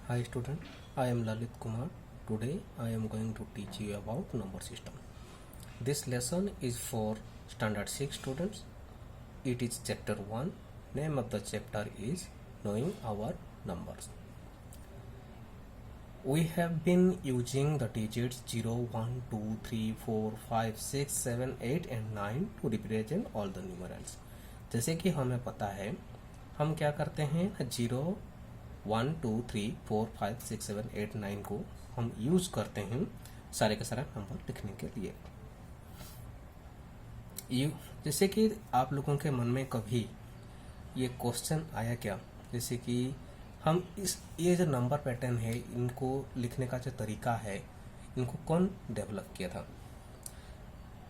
Hi student, I am Lalit Kumar. Today I am going to teach you about number system. This lesson is for standard 6 students. It is chapter 1. Name of the chapter is knowing our numbers. We have been using the digits 0, 1, 2, 3, 4, 5, 6, 7, 8 and 9 to represent all the numerals. जैसे कि हमें पता है हम क्या करते हैं 0, 1, 2, 3, 4, 5, 6, 7, 8, 9 को हम यूज करते हैं सारे के सारे नंबर लिखने के लिए। जैसे कि आप लोगों के मन में कभी ये क्वेश्चन आया क्या, जैसे कि हम ये जो नंबर पैटर्न है इनको लिखने का जो तरीका है इनको कौन डेवलप किया था।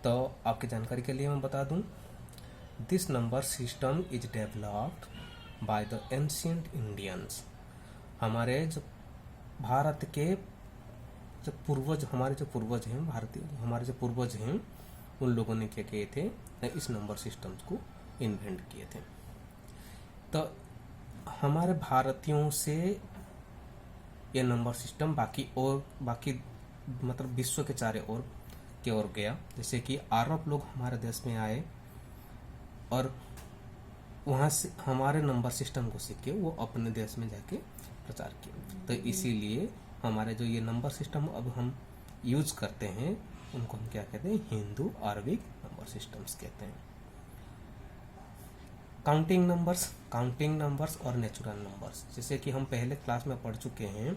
तो आपकी जानकारी के लिए मैं बता दूं, this number system is developed by the ancient Indians. हमारे जो भारत के जो पूर्वज, हमारे जो पूर्वज हैं, भारतीय हमारे जो पूर्वज हैं, उन लोगों ने क्या किए थे, इस नंबर सिस्टम्स को इन्वेंट किए थे। तो हमारे भारतीयों से ये नंबर सिस्टम बाकी मतलब विश्व के चारे ओर की ओर गया। जैसे कि अरब लोग हमारे देश में आए और वहाँ से हमारे नंबर सिस्टम को सीख के वो अपने देश में जाके प्रचार किए। तो इसीलिए हमारे जो ये नंबर सिस्टम अब हम यूज करते हैं उनको हम क्या कहते हैं, हिंदू अरबिक नंबर सिस्टम्स कहते हैं। काउंटिंग नंबर्स और नेचुरल नंबर्स, जैसे कि हम पहले क्लास में पढ़ चुके हैं।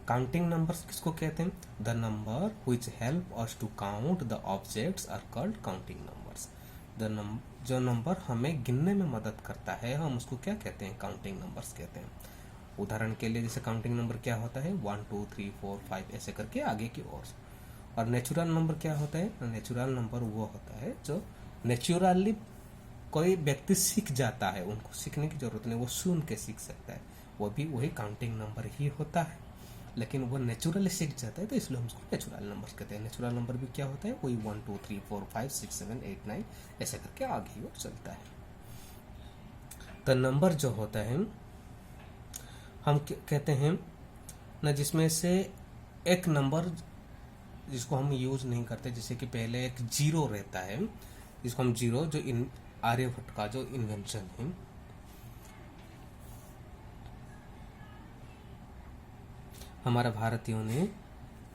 काउंटिंग नंबर्स किसको कहते हैं, the number which help us to count the objects are called counting numbers. जो नंबर हमें गिनने में मदद करता है हम उसको क्या कहते हैं, काउंटिंग नंबर्स कहते हैं। उदाहरण के लिए जैसे काउंटिंग नंबर क्या होता है, 1, 2, 3, 4, 5 ऐसे करके आगे की ओर। और नेचुरल नंबर क्या होता है, नेचुरल नंबर वो होता है जो नेचुरली कोई व्यक्ति सीख जाता है, उनको सीखने की जरूरत नहीं, वो सुन के सीख सकता है, वो भी वही काउंटिंग नंबर ही होता है, लेकिन वो नेचुरली सीख जाता है तो इसलिए हम उसको नेचुरल नंबर कहते हैं। नेचुरल नंबर भी क्या होता है, वही 1, 2, 3, 4, 5, 6, 7, 8, 9 ऐसे करके आगे ही चलता है। तो नंबर जो होता है हम कहते हैं ना, जिसमें से एक नंबर जिसको हम यूज नहीं करते, जैसे कि पहले एक जीरो रहता है, जिसको हम जीरो, जो आर्यभट्ट का जो इन्वेंशन है, हमारे भारतीयों ने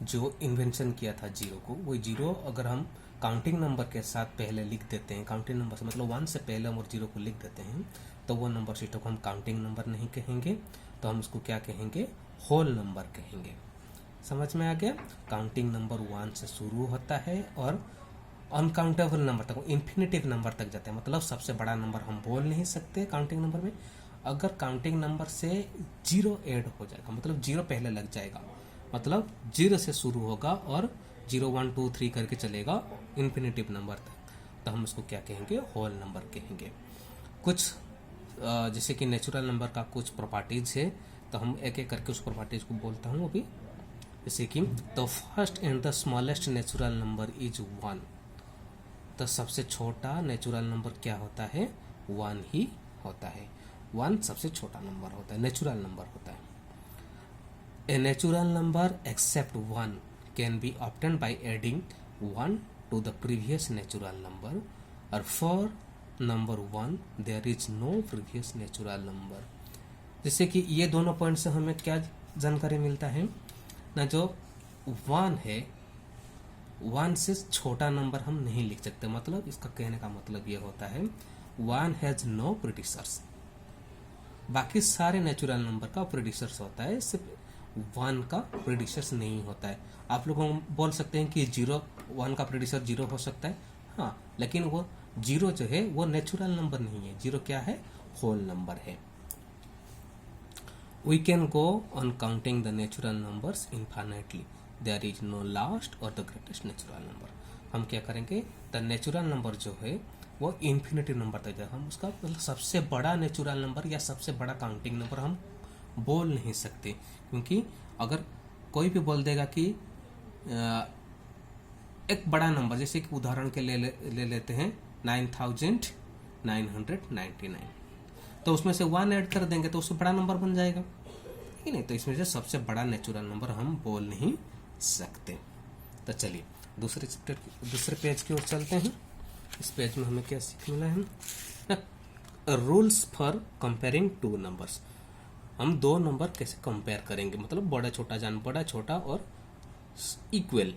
जो इन्वेंशन किया था जीरो को, वो जीरो अगर हम काउंटिंग नंबर के साथ पहले लिख देते हैं, काउंटिंग नंबर से मतलब 1 से पहले हम और जीरो को लिख देते हैं, तो वो नंबर सिस्टम को हम काउंटिंग नंबर नहीं कहेंगे, तो हम उसको क्या कहेंगे, होल नंबर कहेंगे। समझ में आ गया। काउंटिंग नंबर 1 से शुरू होता है और अनकाउंटेबल नंबर तक, इन्फिनिटिव नंबर तक जाते हैं, मतलब सबसे बड़ा नंबर हम बोल नहीं सकते काउंटिंग नंबर में। अगर काउंटिंग नंबर से 0 ऐड हो जाएगा, मतलब 0 पहले लग जाएगा, मतलब 0 से शुरू होगा और 0, 1, 2, 3 करके चलेगा इन्फिनिटिव नंबर तक, तो हम उसको क्या कहेंगे, होल नंबर कहेंगे। कुछ जैसे कि नेचुरल नंबर का कुछ प्रॉपर्टीज है, तो हम एक एक करके उस प्रॉपर्टीज को बोलता हूँ अभी। जैसे कि the first and the smallest natural number is 1। तो सबसे छोटा नेचुरल नंबर क्या होता है, 1 ही होता है। 1 सबसे छोटा नंबर होता है, नेचुरल नंबर होता है। A natural number except 1 can be obtained by adding 1 to the previous natural number, और for number 1 there is no previous natural number. जैसे कि ये दोनों पॉइंट से हमें क्या जानकारी मिलता है ना, जो 1 है, 1 से छोटा नंबर हम नहीं लिख सकते, मतलब इसका कहने का मतलब ये होता है 1 हैज नो प्रीडिक्सर्स। बाकी सारे नेचुरल नंबर का प्रीडिक्सर्स होता है, सिर्फ 1 का प्रीडिक्सर्स नहीं होता है। आप लोग बोल सकते हैं कि 1 का प्रीडिक्सर 0 हो सकता है, हाँ, लेकिन वो 0 जो है वो नेचुरल नंबर नहीं है, 0 क्या है, होल नंबर है। We can go on counting the natural numbers infinitely. There is no last or the greatest natural number. हम क्या करेंगे, द नेचुरल नंबर जो है वो इन्फिनिटिव नंबर तक जाएगा। हम उसका मतलब सबसे बड़ा नेचुरल नंबर या सबसे बड़ा काउंटिंग नंबर हम बोल नहीं सकते, क्योंकि अगर कोई भी बोल देगा कि एक बड़ा नंबर, जैसे कि उदाहरण के ले लेते हैं 9999, तो उसमें से 1 ऐड कर देंगे तो उससे बड़ा नंबर बन जाएगा, कि नहीं। तो इसमें से सबसे बड़ा नेचुरल नंबर हम बोल नहीं सकते। तो चलिए दूसरे पेज की ओर चलते हैं। इस पेज में हमें क्या सीख मिला है, rules for comparing two numbers. हम दो नंबर कैसे कंपेयर करेंगे, मतलब बड़ा छोटा बड़ा छोटा और इक्वल,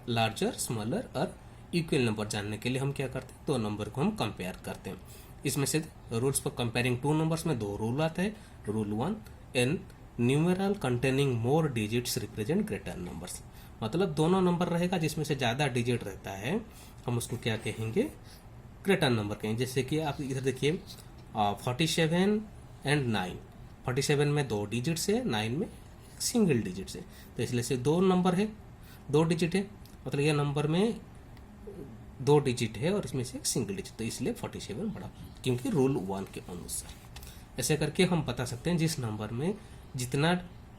लार्जर स्मॉलर और इक्वल नंबर जानने के लिए हम क्या करते हैं, दो नंबर को हम कंपेयर करते हैं। इसमें से rules for comparing two numbers में दो रूल आते हैं। Rule 1, an numeral containing more digits represent greater numbers, मतलब दोनों नंबर रहेगा जिसमें से ज्यादा डिजिट रहता है हम उसको क्या कहेंगे, ग्रेटर नंबर कहेंगे। जैसे कि आप इधर देखिए 47 एंड 9, 47 में 2 डिजिट है, 9 में सिंगल डिजिट है, तो इसलिए से दो नंबर है, 2 डिजिट है, मतलब यह नंबर में 2 डिजिट है और इसमें से एक सिंगल डिजिट, तो इसलिए 47 बड़ा, क्योंकि रूल 1 के अनुसार। ऐसे करके हम बता सकते हैं जिस नंबर में जितना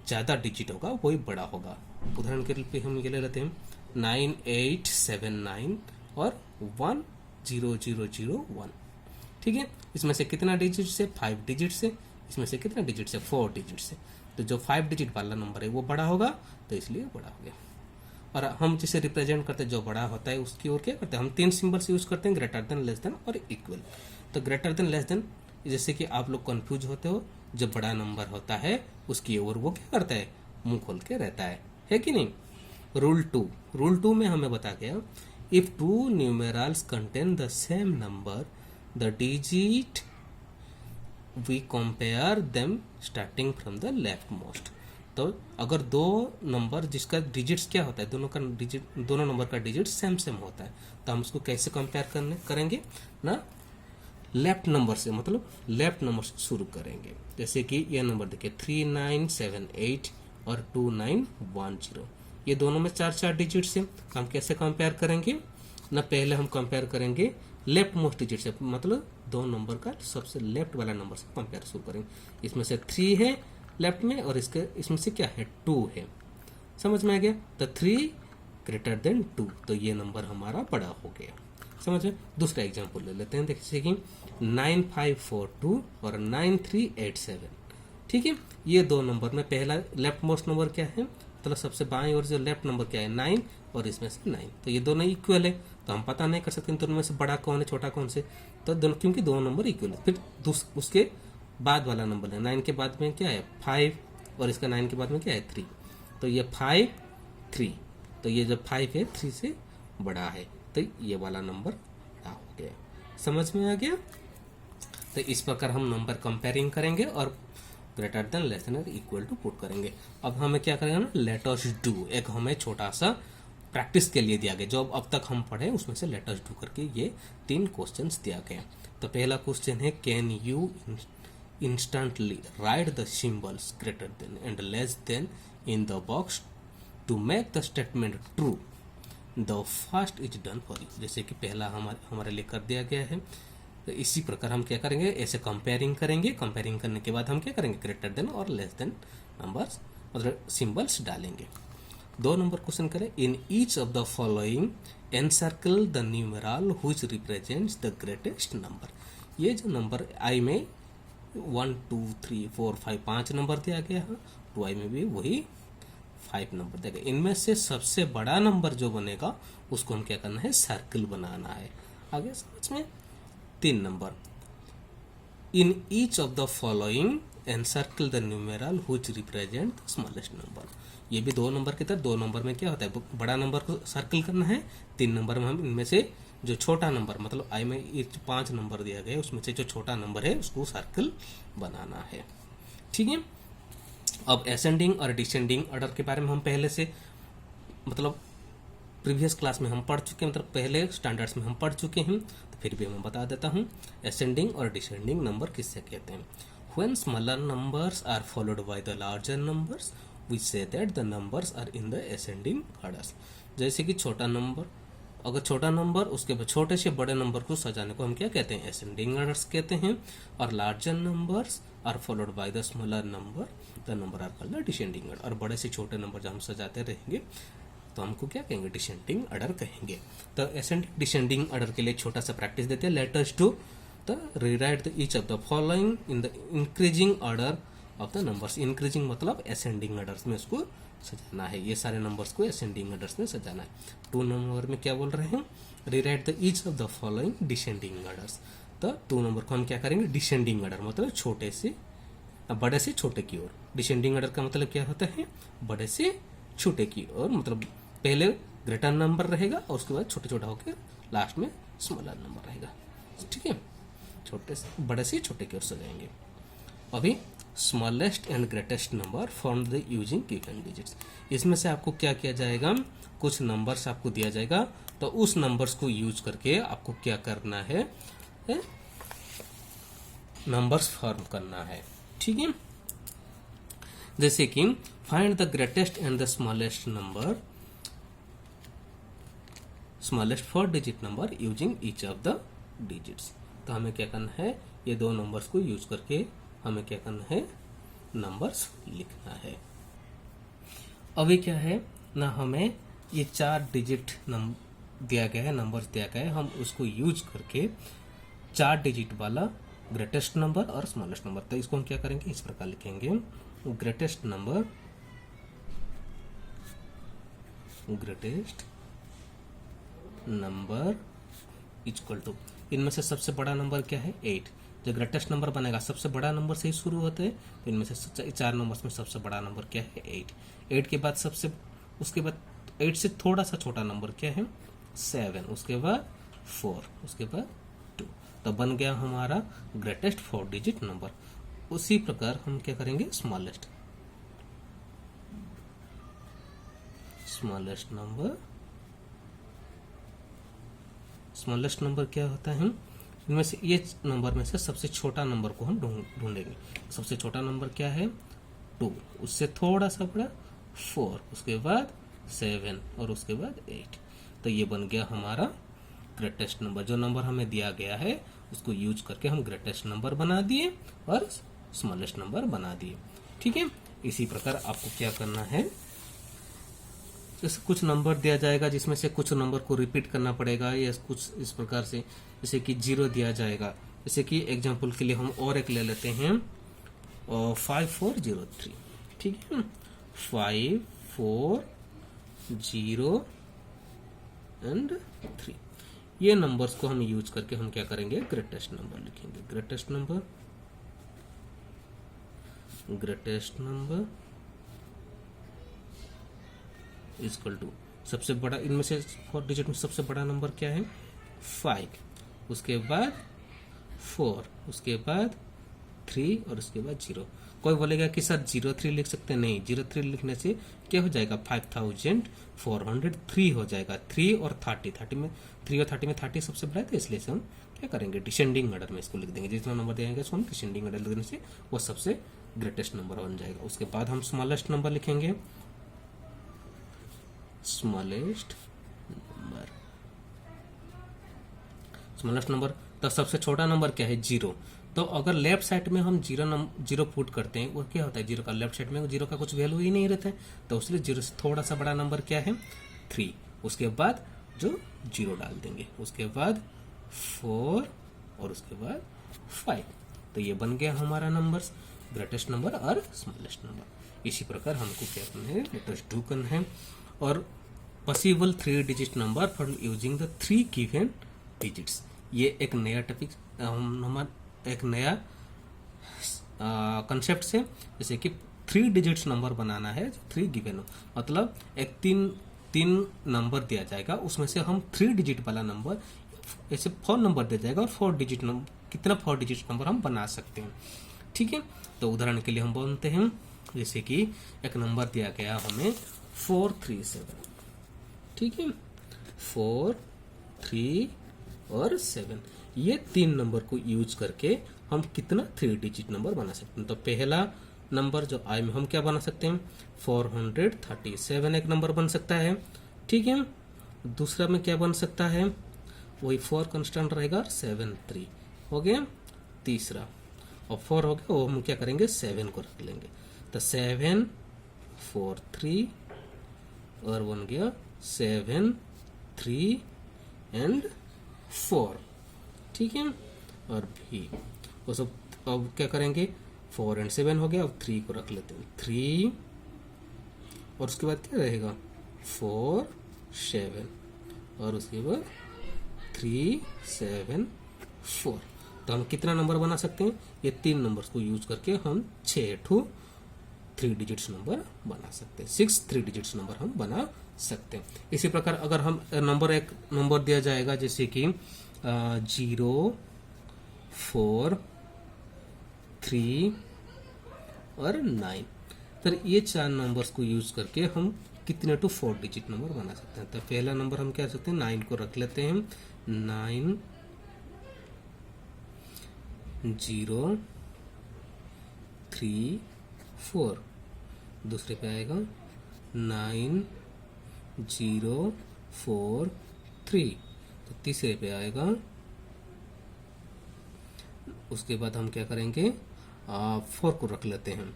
ज़्यादा डिजिट होगा वही बड़ा होगा। उदाहरण के लिए हम ये ले लेते हैं 9879 और 10001, ठीक है। इसमें से कितना डिजिट से, 5 डिजिट से, इसमें से कितना डिजिट से, 4 डिजिट से, तो जो 5 डिजिट वाला नंबर है वो बड़ा होगा, तो इसलिए बड़ा हो गया। और हम जिसे रिप्रेजेंट करते हैं जो बड़ा होता है उसकी ओर क्या करते हैं, हम 3 सिंबल्स यूज करते हैं, ग्रेटर देन, लेस देन और इक्वल। तो ग्रेटर देन, लेस देन, जैसे कि आप लोग कंफ्यूज होते हो, जब बड़ा नंबर होता है उसकी ओर वो क्या करता है, मुंह खोल के रहता है कि नहीं। रूल 2 में हमें बता गया, if 2 numerals contain the same number the digit we compare them starting from the leftmost. तो अगर दो नंबर जिसका डिजिट्स क्या होता है, दोनों नंबर का डिजिट सेम होता है, तो हम उसको कैसे कंपेयर करेंगे ना, लेफ्ट नंबर से, मतलब लेफ्ट नंबर से शुरू करेंगे। जैसे कि यह नंबर देखिए 3978 और 2910, ये दोनों में 4 डिजिट्स हैं, हम कैसे कंपेयर करेंगे ना, पहले हम कंपेयर करेंगे लेफ्ट मोस्ट डिजिट से, मतलब दो नंबर का सबसे लेफ्ट वाला नंबर से कंपेयर शुरू करेंगे। इसमें से 3 है लेफ्ट में और इसमें से क्या है, 2 है, समझ में आ गया। तो 3 ग्रेटर देन 2, तो ये नंबर हमारा बड़ा हो गया, समझ में। दूसरा एग्जांपल ले लेते हैं, देखिए कि 9542 और 9387, ठीक है। ये दो नंबर में पहला लेफ्ट मोस्ट नंबर क्या है, मतलब सबसे बाएं ओर जो लेफ्ट नंबर क्या है, 9, और इसमें से 9, तो ये दोनों इक्वल है, तो हम पता नहीं कर सकते दोनों में से बड़ा कौन है छोटा कौन से, तो दोनों, क्योंकि दोनों नंबर इक्वल है। फिर उसके बाद वाला नंबर है 9 के बाद में क्या है 5, और इसका 9 के बाद में क्या है 3, तो ये 5 3, तो ये जब 5 है 3 से बड़ा है, तो ये वाला नंबर बड़ा हो गया, समझ में आ गया। तो इस प्रकार हम नंबर कंपेयरिंग करेंगे और ग्रेटर देन, लेस देन और इक्वल टू पुट करेंगे। अब हमें क्या करेंगे ना, लेट अस डू, एक हमें छोटा सा प्रैक्टिस के लिए दिया गया, जो अब तक हम पढ़े उसमें से लेट अस डू करके ये 3 क्वेश्चंस दिया गया। तो पहला क्वेश्चन है, can you instantly write the symbols greater than and less than in the box to make the statement true, the first is done for you। जैसे कि पहला हमारे लिए कर दिया गया है, तो इसी प्रकार हम क्या करेंगे, ऐसे कंपेयरिंग करेंगे, कंपेयरिंग करने के बाद हम क्या करेंगे, ग्रेटर देन और लेस देन नंबर्स मतलब सिंबल्स डालेंगे। 2 नंबर क्वेश्चन करें, in each of the following encircle the numeral which represents the greatest number. ये जो नंबर आई में 1 2 3 4 5 5 नंबर दिया गया है, 2i में भी वही 5 नंबर दिया गया। इनमें से सबसे बड़ा नंबर जो बनेगा उसको हम क्या करना है, सर्कल बनाना है। आगे समझ में। 3 number, in each of the following encircle the numeral which represent the smallest number. ये भी 2 नंबर की तरह, 2 नंबर में क्या होता है, बड़ा नंबर को सर्कल करना है, 3 नंबर में हम इनमें से जो छोटा नंबर, मतलब आई में 5 नंबर दिया गया है, उसमें से जो छोटा नंबर है उसको सर्कल बनाना है, ठीक है। अब असेंडिंग और डिसेंडिंग ऑर्डर के बारे में हम पहले से, मतलब प्रीवियस क्लास में हम पढ़ चुके हैं, मतलब पहले स्टैंडर्ड्स में हम पढ़ चुके हैं, तो फिर भी मैं बता देता हूँ। असेंडिंग और डिसेंडिंग नंबर किससे कहते हैं, when smaller numbers are followed by the larger numbers we say that the numbers are in the ascending orders. जैसे कि छोटा नंबर, अगर छोटा नंबर उसके बाद छोटे से बड़े नंबर को सजाने को हम क्या कहते हैं, असेंडिंग ऑर्डर्स कहते हैं। और larger numbers are followed by the smaller number, the number are called descending order. और बड़े से छोटे नंबर जब हम सजाते रहेंगे तो हमको क्या कहेंगे, डिसेंडिंग ऑर्डर कहेंगे। तो असेंडिंग डिसेंडिंग ऑर्डर के लिए छोटा सा प्रैक्टिस देते हैं, let us do the rewrite the each of the following in the increasing order of the numbers. Increasing मतलब असेंडिंग ऑर्डर्स में उसको सजाना है, ये सारे नंबर्स को असेंडिंग ऑर्डर्स में सजाना है। 2 नंबर में क्या बोल रहे हैं, rewrite the each of the following descending orders. तो 2 नंबर को हम क्या करेंगे, डिसेंडिंग ऑर्डर मतलब छोटे से बड़े से छोटे की ओर। डिसेंडिंग ऑर्डर का मतलब क्या होता है, बड़े से छोटे की ओर, मतलब पहले ग्रेटर नंबर रहेगा और उसके बाद छोटे छोटा होकर लास्ट में स्मॉलर नंबर रहेगा। ठीक है, छोटे से बड़े से छोटे की ओर सजाएंगे। अभी smallest and greatest number form the using given digits. इसमें से आपको क्या किया जाएगा, कुछ नंबर्स आपको दिया जाएगा, तो उस नंबर्स को यूज करके आपको क्या करना है, नंबर्स फॉर्म करना है। ठीक है, जैसे कि find the greatest and the smallest number, smallest 4 digit number using each of the digits. तो हमें क्या करना है, ये 2 नंबर्स को यूज करके हमें क्या करना है, नंबर्स लिखना है। अभी क्या है ना, हमें ये 4 डिजिट दिया गया है, नंबर्स दिया गया है, हम उसको यूज करके 4 डिजिट वाला ग्रेटेस्ट नंबर और स्मॉलेस्ट नंबर, तो इसको हम क्या करेंगे, इस प्रकार लिखेंगे, ग्रेटेस्ट नंबर इक्वल टू, इनमें से सबसे बड़ा नंबर क्या है, 8। जो ग्रेटेस्ट नंबर बनेगा सबसे बड़ा नंबर से ही शुरू होते हैं, तो इनमें से 4 नंबर्स में सबसे बड़ा नंबर क्या है, 8। 8 के बाद उसके बाद 8 से थोड़ा सा छोटा नंबर क्या है, 7, उसके बाद 4, उसके बाद 2। तो बन गया हमारा ग्रेटेस्ट 4 डिजिट नंबर। उसी प्रकार हम क्या करेंगे, स्मॉलेस्ट नंबर क्या होता है, इनमें से ये नंबर में से सबसे छोटा नंबर को हम ढूंढेंगे। सबसे छोटा नंबर क्या है, 2, उससे थोड़ा सा बड़ा 4, उसके बाद 7 और उसके बाद 8। तो ये बन गया हमारा ग्रेटेस्ट नंबर। जो नंबर हमें दिया गया है उसको यूज करके हम ग्रेटेस्ट नंबर बना दिए और स्मॉलेस्ट नंबर बना दिए। ठीक है, इसी प्रकार आपको क्या करना है, जैसे कुछ नंबर दिया जाएगा जिसमें से कुछ नंबर को रिपीट करना पड़ेगा, या कुछ इस प्रकार से, जैसे कि 0 दिया जाएगा। जैसे कि एग्जांपल के लिए हम और एक ले लेते हैं, 5403। ठीक है, 540 ये नंबर्स को हम यूज करके हम क्या करेंगे, ग्रेटेस्ट नंबर लिखेंगे। ग्रेटेस्ट नंबर इक्वल टू, सबसे बड़ा इनमें से 4 डिजिट में सबसे बड़ा नंबर क्या है, 5, उसके बाद 4, उसके बाद 3 और उसके बाद 0। कोई बोलेगा कि सर 03 लिख सकते हैं, नहीं, 03 लिखने से क्या हो जाएगा, 5403 हो जाएगा। 3 और 30 में 30 सबसे बड़ा है, तो इसलिए से हम क्या करेंगे, डिसेंडिंग ऑर्डर में इसको लिख देंगे। जितना नंबर देंगे उसको हम डिसेंडिंग ऑर्डर लिखने से वो सबसे ग्रेटेस्ट नंबर बन जाएगा। उसके बाद हम स्मॉलेस्ट नंबर लिखेंगे, स्मॉलेस्ट नंबर। तो सबसे छोटा नंबर क्या है, 0। तो अगर लेफ्ट साइड में हम 0 पुट करते हैं, वो क्या होता है, 0 का लेफ्ट साइड में 0 का कुछ वैल्यू ही नहीं रहता है, तो उसलिए 0 से थोड़ा सा बड़ा नंबर क्या है, 3। उसके बाद जो 0 डाल देंगे, उसके बाद 4 और उसके बाद 5। तो ये बन गया हमारा नंबर्स, ग्रेटेस्ट नंबर और स्मॉलेस्ट नंबर। इसी प्रकार हमको क्या करना है, लेटेस्ट डू करना है। और possible 3 digit number for using the 3 given digits, ये एक नया टॉपिक, एक नया कंसेप्ट से, जैसे कि 3 डिजिट्स नंबर बनाना है, 3 गिवन, मतलब एक तीन नंबर दिया जाएगा, उसमें से हम 3 डिजिट वाला नंबर, ऐसे 4 नंबर दिया जाएगा और 4 डिजिट नंबर, कितना 4 डिजिट नंबर हम बना सकते हैं। ठीक है, तो उदाहरण के लिए हम बोलते हैं, जैसे कि एक नंबर दिया गया हमें 437। ठीक है, 4, 3 और 7, ये 3 नंबर को यूज करके हम कितना 3 डिजिट नंबर बना सकते हैं। तो पहला नंबर जो आई में हम क्या बना सकते हैं, 437 एक नंबर बन सकता है। ठीक है, दूसरा में क्या बन सकता है, वही 4 कांस्टेंट रहेगा, 7 3 हो गया। तीसरा और 4 हो गया, वो हम क्या करेंगे, 7 को रख लेंगे, तो 7 4 3 और बन गया 7 3 एंड 4। ठीक है, और भी वो सब अब क्या करेंगे, 4 एंड 7 हो गया। अब 3 को रख लेते हैं, 3 और उसके बाद क्या रहेगा 4 7 और उसके बाद 3 7 4। तो हम कितना नंबर बना सकते हैं, ये 3 नंबर्स को यूज करके हम 6 3 डिजिट्स नंबर बना सकते हैं, 6 3 डिजिट्स नंबर हम बना सकते हैं। इसी प्रकार अगर हम एक नंबर दिया जाएगा जैसे कि 0 4 3 और 9, तो ये 4 नंबर्स को यूज करके हम कितने 4 डिजिट नंबर बना सकते हैं। तो पहला नंबर हम क्या सकते हैं, 9 को रख लेते हैं, 9 0 3 4। दूसरे पे आएगा 9 0 4 3। तो तीसरे पे आएगा, उसके बाद हम क्या करेंगे 4 को रख लेते हैं,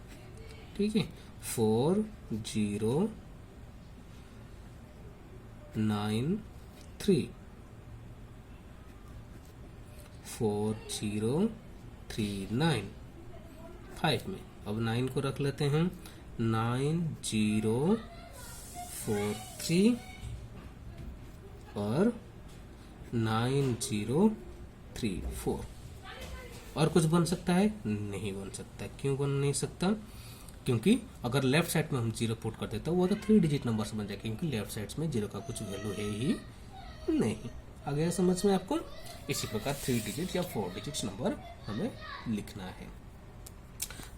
ठीक है, 4 0 9 3 4 0 3 9 5 में। अब 9 को रख लेते हैं, 9 0 4 3 और 9 0 3 4। और कुछ बन सकता है, नहीं बन सकता। क्यों बन नहीं सकता, क्योंकि अगर लेफ्ट साइड में हम 0 पुट कर देते हैं वो तो 3 डिजिट नंबर से बन जाएगा, क्योंकि लेफ्ट साइड में 0 का कुछ वैल्यू है ही नहीं। आ गया समझ में आपको। इसी प्रकार 3 डिजिट या 4 डिजिट नंबर हमें लिखना है।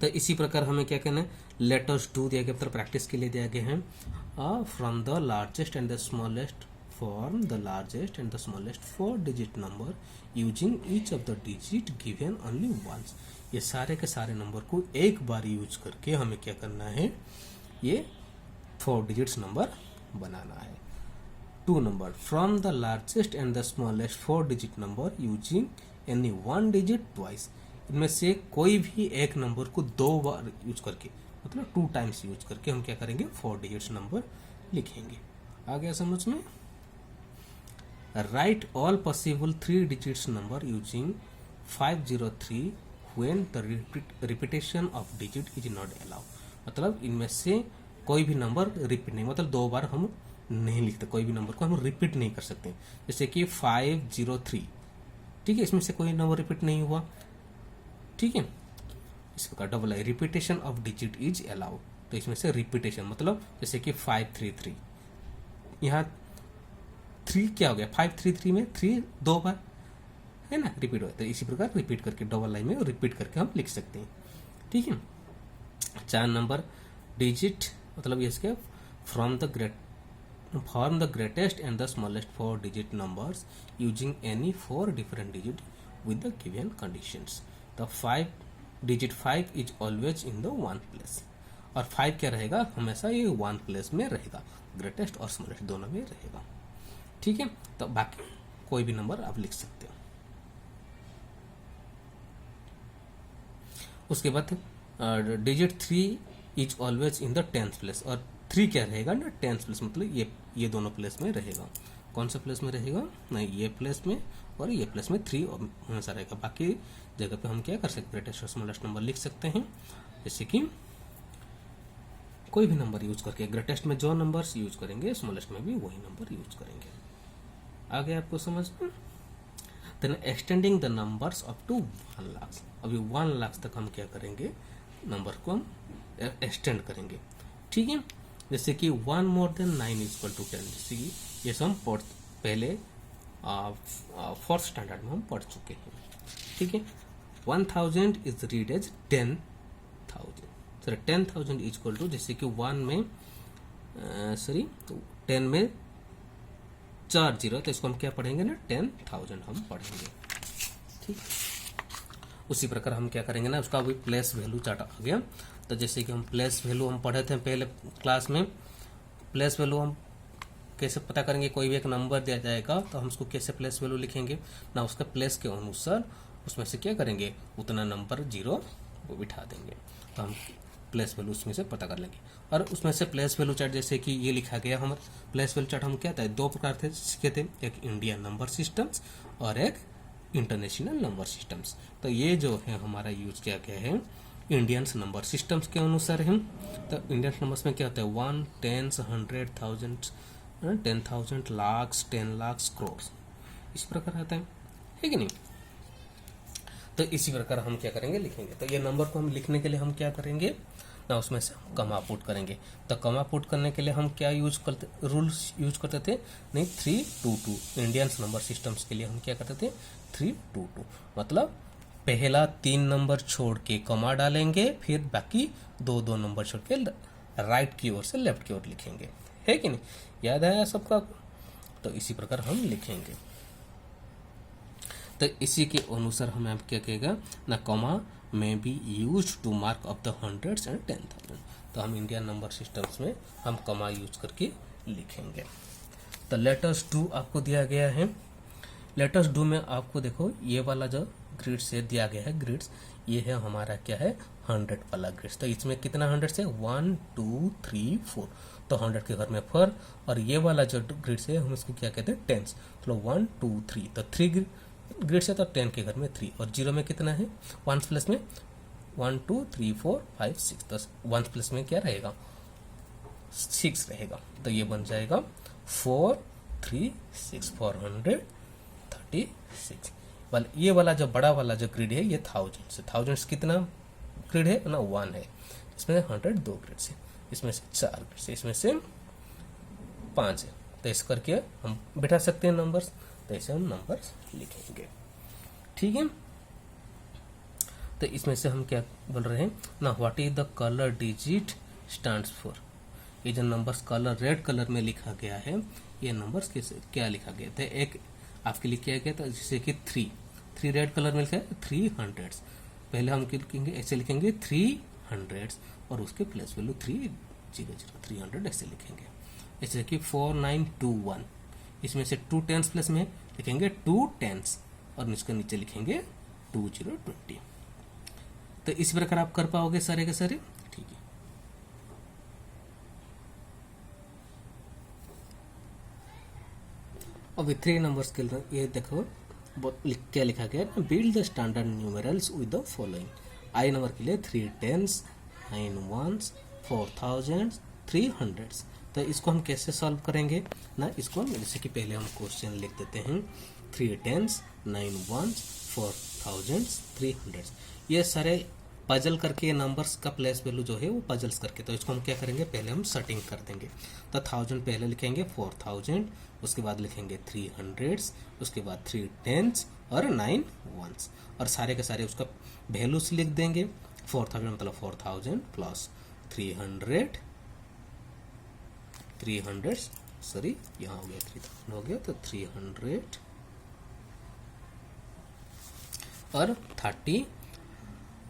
तो इसी प्रकार हमें क्या कहना है, लेट अस डू दिया गया, प्रैक्टिस के लिए दिया गया है, from the largest and the smallest form the largest and the smallest 4 digit number using each of the digit given only once। ये सारे के सारे नंबर को एक बार यूज करके हमें क्या करना है, ये 4 डिजिट्स नंबर बनाना है। 2 number from the largest and the smallest 4 digit number using any 1 digit twice. इनमें से कोई भी एक नंबर को 2 बार यूज करके, मतलब 2 टाइम्स यूज करके हम क्या करेंगे 4 डिजिट्स नंबर लिखेंगे। आ गया समझ में। Write all possible 3 digits number using 503 when the repetition of digit is not allowed। मतलब इनमें से कोई भी नंबर रिपीट नहीं, मतलब 2 बार हम नहीं लिखते, कोई भी नंबर को हम रिपीट नहीं कर सकते। जैसे कि 503, ठीक है, इसमें से कोई नंबर रिपीट नहीं हुआ, ठीक है। इस प्रकार double I repetition of digit is allowed, तो इसमें से रिपीटेशन मतलब जैसे कि 533, यहाँ 3 क्या हो गया, 533 में 3 2 बार है ना रिपीट हो, तो इसी प्रकार रिपीट करके डबल लाइन में रिपीट करके हम लिख सकते हैं, ठीक है। 4 नंबर डिजिट मतलब ये इसके from the greatest and the smallest 4 digit numbers using any 4 different digit with the given conditions. The 5 is always in the 1 place, और 5 क्या रहेगा, हमेशा ये 1 प्लेस में रहेगा, ग्रेटेस्ट और स्मॉलेस्ट दोनों में रहेगा, ठीक है। तो बाकी कोई भी नंबर आप लिख सकते हो। उसके बाद digit 3 is always in the 10th place, और 3 क्या रहेगा ना 10th प्लेस, मतलब ये दोनों प्लेस में रहेगा। कौन सा प्लेस में रहेगा, नहीं ये प्लेस में और ये प्लेस में 3 हमेशा रहेगा। बाकी जगह पे हम क्या कर सकते हैं, ग्रेटेस्ट और स्मॉलेस्ट नंबर लिख सकते हैं। जैसे कि कोई भी नंबर यूज करके, ग्रेटेस्ट में जो नंबर्स यूज करेंगे स्मॉलेस्ट में भी वही नंबर यूज करेंगे। आगे आपको समझ में। Then extending the numbers up to 1 lakh. अभी 1 लाख तक हम क्या करेंगे, नंबर को हम एक्सटेंड करेंगे, ठीक है। जैसे कि 1 more than 9 is equal to 10, जैसे कि ये सब हम पहले 4th स्टैंडर्ड में हम पढ़ चुके हैं, ठीक है। 1000 is read as 10,000, sir 10,000 is equal to, जैसे कि 1 में 10 में 4 0, तो इसको हम क्या पढ़ेंगे ना 10,000 हम पढ़ेंगे, ठीक। उसी प्रकार हम क्या करेंगे ना, उसका भी प्लेस वैल्यू चार्ट आ गया। तो जैसे कि हम प्लेस वैल्यू हम पढ़े थे पहले क्लास में, प्लेस वैल्यू हम कैसे पता करेंगे, कोई भी एक नंबर दिया जाएगा तो हम उसको कैसे प्लेस वैल्यू लिखेंगे ना, उसका प्लेस के अनुसार उसमें से क्या करेंगे, उतना नंबर 0 वो बिठा देंगे, तो हम प्लेस वैल्यू उसमें से पता कर लेंगे। और उसमें से प्लेस वैल्यू चार्ट जैसे कि ये लिखा गया हमारा प्लेस वैल्यू चार्ट, हम क्या था 2 प्रकार थे सीखे थे, एक इंडियन नंबर सिस्टम्स और एक इंटरनेशनल नंबर सिस्टम्स। तो ये जो है हमारा यूज किया गया है इंडियंस नंबर सिस्टम्स के अनुसार हम, तो इंडियन नंबर्स में क्या होता है 1, 10, 100, 1000, 10,000, लाख्स, 10 लाख्स, करोड़, इस प्रकार आता है कि नहीं। तो इसी प्रकार हम क्या करेंगे लिखेंगे। तो ये नंबर को हम लिखने के लिए हम क्या करेंगे ना, उसमें से हम कमा पुट करेंगे। तो कमा पुट करने के लिए हम क्या यूज करते, रूल्स यूज करते थे नहीं 322। इंडियंस नंबर सिस्टम्स के लिए हम क्या करते थे 322, मतलब पहला 3 नंबर छोड़ के कमा डालेंगे, फिर बाकी 2 नंबर छोड़ के राइट की ओर से लेफ्ट की ओर लिखेंगे, है कि नहीं। याद आया सबका। तो इसी प्रकार हम लिखेंगे। तो इसी के अनुसार हमें क्या कहेगा ना, कॉमा में we use to mark of the hundreds and 10,000। तो हम इंडियन नंबर सिस्टम्स में हम कॉमा यूज करके लिखेंगे। तो लेटर्स डू आपको दिया गया है। लेटर्स डू में आपको देखो ये वाला जो ग्रिड्स से दिया गया है, ग्रिड्स ये है हमारा क्या है 100 वाला ग्रिड्स। तो इसमें कितना 100 है 1, 2, 3, 4। तो 100 के घर में 4, और ये वाला जो ग्रिड्स है हम इसको क्या कहते हैं टेंस। तो 1, 2, 3, तो 3 ग्रिड्स है, तो 10 के घर में 3, और 0 में कितना है 1 प्लस में 1, 2, 3, 4, 5, 6। तो 1 प्लस में क्या रहेगा 6 रहेगा। तो ये बन जाएगा 4, 3, 6, 436। वाला ये वाला जो बड़ा वाला जो ग्रिड है ये 1000 से, 1000 कितना ग्रिड है ना 1 है। इसमें 100 2 ग्रिड से, इसमें से 4 ग्रिड से, इसमें से 5 है। तो इस करके हम बिठा सकते हैं नंबर्स। तो ऐसे हम नंबर्स लिखेंगे, ठीक है। तो इसमें से हम क्या बोल रहे हैं ना, what is the colour digit stands for. ये जो नंबर्स कलर रेड कलर में लिखा गया है, ये नंबर्स कैसे क्या लिखा गया था, एक आपके लिए किया गया था जैसे कि 3 रेड कलर में लिखा है 300। पहले हम लिखेंगे ऐसे लिखेंगे 300 और उसके प्लस वैल्यू 300 300 ऐसे लिखेंगे। जैसे कि 4921, इसमें से 2 टेंस प्लस में लिखेंगे 2 टेंस और इसके नीचे लिखेंगे 2020। तो इस प्रकार आप कर पाओगे सारे के सारे, ठीक है। अब 3 नंबर्स के लिए ये देखो क्या लिखा गया, build the standard numerals with the following. I number के लिए 3 टेंस, 9 वंस, 4000, 300। तो इसको हम कैसे सॉल्व करेंगे ना, इसको हम जैसे कि पहले हम क्वेश्चन लिख देते हैं 3 टेंस, 9 वंस, 4000, 300। ये सारे पजल करके नंबर्स का प्लेस वैल्यू जो है वो पजल्स करके, तो इसको हम क्या करेंगे पहले हम सेटिंग कर देंगे। तो 1000 पहले लिखेंगे, 4000 उसके बाद लिखेंगे 300, उसके बाद 3 टेंस और 9 वंस, और सारे के सारे उसका वैल्यूज लिख देंगे। 4000 मतलब 4000 प्लस 300 सॉरी यहाँ हो गया 3000 हो गया, तो 300 और 30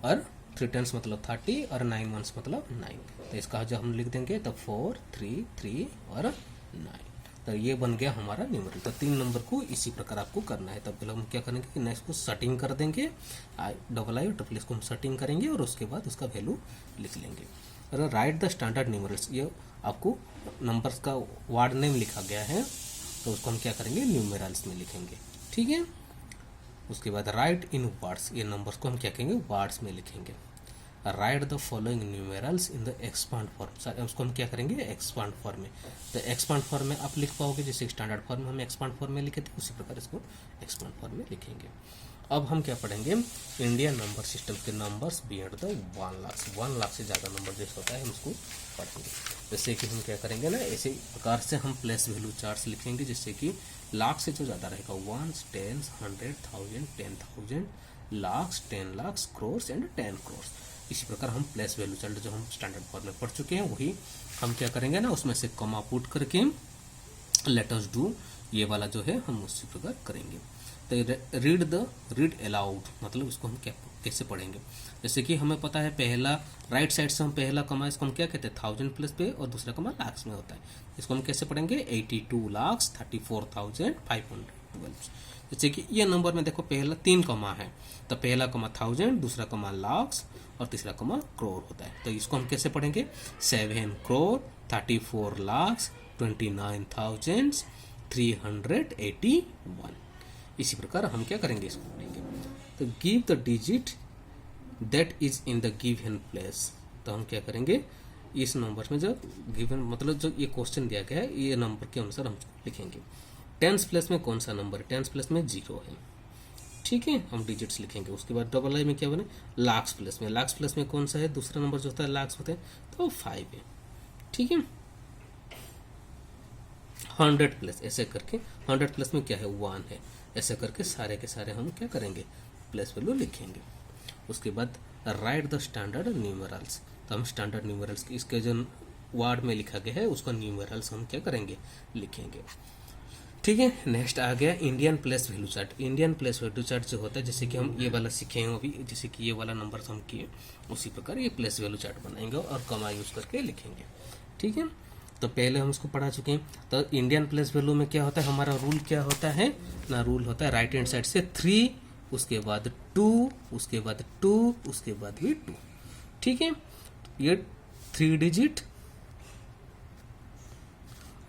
और 3 टेंस मतलब 30 और 9 वंस मतलब 9। तो इसका जो हम लिख देंगे तो 4, 3, 3 और 9। तो ये बन गया हमारा न्यूमेरल। तो 3 नंबर को इसी प्रकार आपको करना है। तब पहले हम क्या करेंगे कि नेक्स्ट को सेटिंग कर देंगे, आई और ट्रिपल को हम सेटिंग करेंगे और उसके बाद उसका वैल्यू लिख लेंगे। और राइट द स्टैंडर्ड न्यूमेरल्स, ये आपको नंबर्स का वर्ड नेम लिखा गया है, तो उसको हम क्या करेंगे न्यूमेरल्स में लिखेंगे, ठीक है। उसके बाद राइट इन वर्ड्स, ये नंबर्स को हम क्या कहेंगे वर्ड्स में लिखेंगे। Right the following numerals in the expand form, उसको हम क्या करेंगे एक्सपांड फॉर्म में। तो एक्सपांड फॉर्म में आप लिख पाओगे, जैसे स्टैंडर्ड फॉर्म में हम एक्सपांड फॉर्म में लिखे थे उसी प्रकार इसको एक्सपांड फॉर्म में लिखेंगे। अब हम क्या पढ़ेंगे इंडियन नंबर सिस्टम के नंबर्स बियॉन्ड द 1 लाख से ज़्यादा नंबर जैसे होता है हम उसको पढ़ेंगे। जैसे कि हम क्या करेंगे ना, ऐसे प्रकार से हम प्लेस वैल्यू चार्ट्स लिखेंगे, जैसे कि लाख से जो ज़्यादा रहेगा 1, 10, 100, 1000, 10,000, लाख, 10 लाख, करोड़ एंड 10 करोड़। इसी प्रकार हम प्लेस वैल्यू चार्ट जो हम स्टैंडर्ड फॉर्म में पढ़ चुके हैं वही हम क्या करेंगे ना, उसमें से कॉमा पुट करके लेटर्स डू ये वाला जो है हम उसी प्रकार करेंगे। तो रीड अलाउड मतलब इसको हम क्या कैसे पढ़ेंगे, जैसे कि हमें पता है पहला राइट साइड से हम पहला कमा इसको हम क्या कहते हैं 1000 प्लस पे, और दूसरा कमा लाख्स में होता है। इसको हम कैसे पढ़ेंगे 82,34,512। जैसे कि ये नंबर में देखो पहला 3 कमा है, तो पहला कमा 1000, दूसरा कमा लाख्स और तीसरा कमा करोड़ होता है। तो इसको हम कैसे पढ़ेंगे 7 करोड़ 34 लाख 29,381। इसी प्रकार हम क्या करेंगे इसको पढ़ेंगे। तो give the digit that is in the given place. तो हम क्या करेंगे, इस नंबर में जो गिवन मतलब जो ये क्वेश्चन दिया गया है ये नंबर के अनुसार हम लिखेंगे। टेंस प्लेस में कौन सा नंबर है, टेंस प्लेस में 0 है, ठीक है, हम डिजिट्स लिखेंगे। उसके बाद डबल आई में क्या बने, लाख्स प्लेस में, लाख्स प्लेस में कौन सा है, दूसरा नंबर जो होता है लाख्स होते हैं तो 5 है, ठीक है। 100 प्लस ऐसे करके, 100 प्लस में क्या है 1 है, ऐसे करके सारे के सारे हम क्या करेंगे, प्लेस वैल्यू लिखेंगे। उसके बाद राइट द स्टैंडर्ड न्यूमरल्स, तो हम स्टैंडर्ड न्यूमरल्स इसके जो वर्ड में लिखा गया है उसका न्यूमरल्स हम क्या करेंगे, लिखेंगे, ठीक है। नेक्स्ट आ गया Indian place value chart. Indian place value chart जो होता है, जैसे कि हम ये वाला सीखे हैं अभी, जैसे कि ये वाला नंबर हम किए उसी प्रकार ये प्लेस वैल्यू चार्ट बनाएंगे और कमा यूज करके लिखेंगे, ठीक है। तो पहले हम उसको पढ़ा चुके हैं। तो इंडियन प्लेस वैल्यू में क्या होता है, हमारा रूल क्या होता है ना, रूल होता है राइट हैंड साइड से 3, उसके बाद 2, उसके बाद 2, उसके बाद भी 2, ठीक है। ये 3 डिजिट,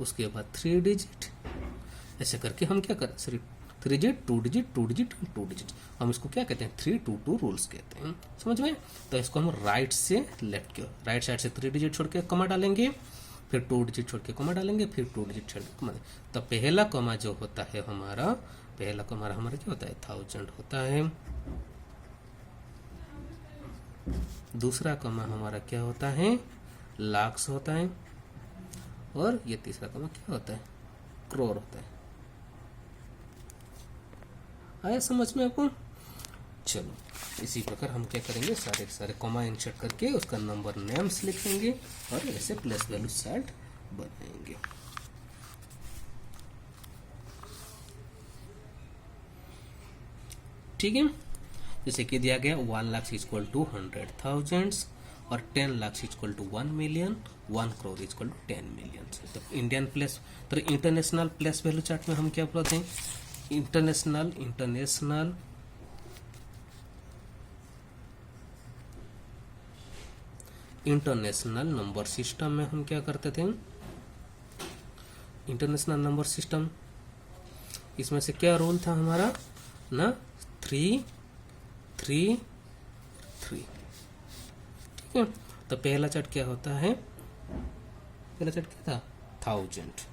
उसके बाद 3 डिजिट, ऐसे करके हम क्या करें, sorry 3 digit 2 digit 2 digit 2 digit, हम इसको क्या कहते हैं 3-2-2 रूल्स कहते हैं, समझ में। तो इसको हम राइट से लेफ्ट की ओर, राइट साइड से 3 डिजिट छोड़ के कमा डालेंगे, फिर 2 डिजिट छोड़ के कमा डालेंगे, फिर 2 डिजिट छोड़ के कमा देंगे। तो पहला कमा जो होता है हमारा, पहला कमा हमारा क्या होता है 1000 होता है, दूसरा कमा हमारा क्या होता है लाख्स होता है, और ये तीसरा कमा क्या होता है करोड़ होता है। आया समझ में आपको। चलो इसी प्रकार हम क्या करेंगे, सारे सारे कॉमा इंसर्ट करके उसका नंबर नेम्स लिखेंगे और ऐसे प्लस वैल्यू चार्ट बनाएंगे, ठीक है। जैसे कि दिया गया 1 लाख इक्वल टू 100,000 और 10 lakh equal to 1 million, 1 crore equal to 10 million. तो इंडियन प्लेस, तो इंटरनेशनल प्लेस वैल्यू चार्ट में हम क्या बोलते हैं, इंटरनेशनल नंबर सिस्टम में हम क्या करते थे, इंटरनेशनल नंबर सिस्टम, इसमें से क्या रूल था हमारा ना 3 3 3, ठीक है। तो पहला चार्ट क्या होता है, पहला चार्ट क्या था 1000,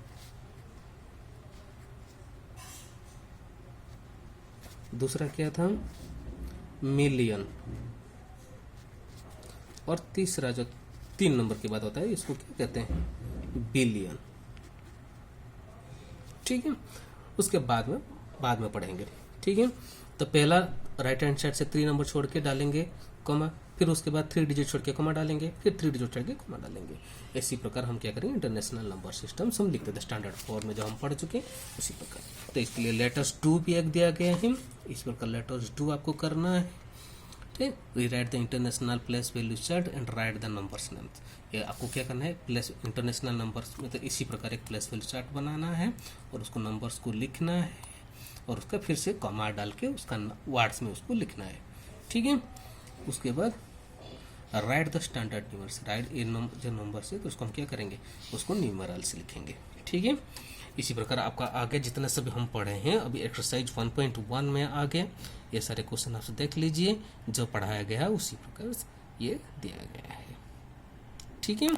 दूसरा क्या था मिलियन, और तीसरा जो 3 नंबर के बाद होता है इसको क्या कहते हैं बिलियन, ठीक है। उसके बाद में पढ़ेंगे, ठीक है। तो पहला राइट हैंड साइड से 3 नंबर छोड़ के डालेंगे कॉमा, फिर उसके बाद 3 डिजिट छोड़ के कॉमा डालेंगे, फिर 3 डिजिट छोड़ के कॉमा डालेंगे। इसी प्रकार हम क्या करेंगे, इंटरनेशनल नंबर सिस्टम हम लिखते थे स्टैंडर्ड 4 में जो हम पढ़ चुके हैं उसी प्रकार। तो इसके लिए लेटर्स 2 भी एक दिया गया है, इस प्रकार लेटर्स 2 आपको करना है, ठीक। We write the international place value chart and write the numbers name. ये आपको क्या करना है, प्लेस इंटरनेशनल नंबर्स में तो इसी प्रकार एक प्लेस वैल्यू चार्ट बनाना है और उसको नंबर्स को लिखना है और उसका फिर से कॉमा डाल के उसका वर्ड्स में उसको लिखना है, ठीक है। उसके बाद right the standard numerals, right ये जो नंबर्स है तो उसको हम क्या करेंगे, उसको न्यूमरल्स लिखेंगे, ठीक है। इसी प्रकार आपका आगे जितने सभी हम पढ़े हैं, अभी एक्सरसाइज 1.1 में आ गए, ये सारे क्वेश्चन आप देख लीजिए, जो पढ़ाया गया है उसी प्रकार ये दिया गया है, ठीक है।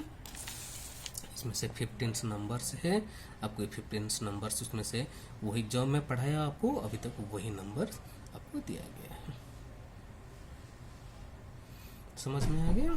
इसमें से 15 नंबर्स है, आपको 15 नंबर्स उसमें से वही जो मैं पढ़ाया आपको अभी तक वही नंबर आपको दिया गया है, समझ में आ गया।